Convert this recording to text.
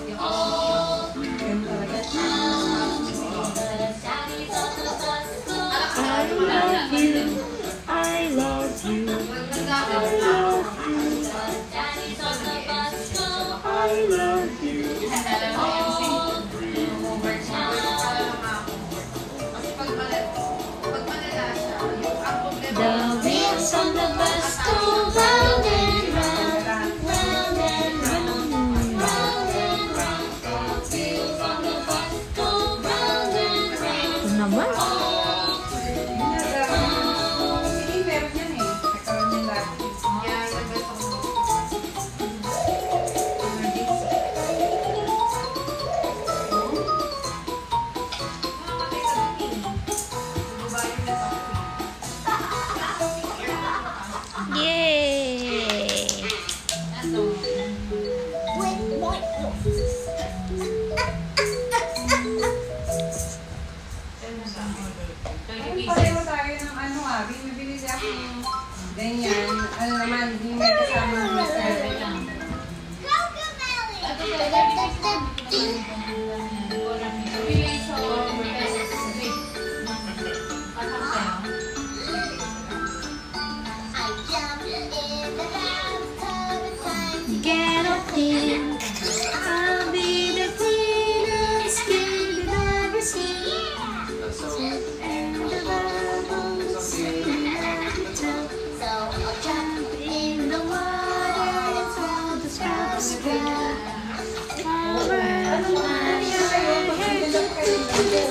I love you. I love you. The wheels on the bus go round and round, round and round, round and round. The wheels on the bus go round and round. Naman? Pareho tayo ng ano bibili ako ng ganyan. Ano naman, hindi may kasama ng Get up here, I'll be the cleanest kid you've ever seen. And the bubbles sing at the top. So I'll jump in the water and throw the scrubs spread. Cover my hair.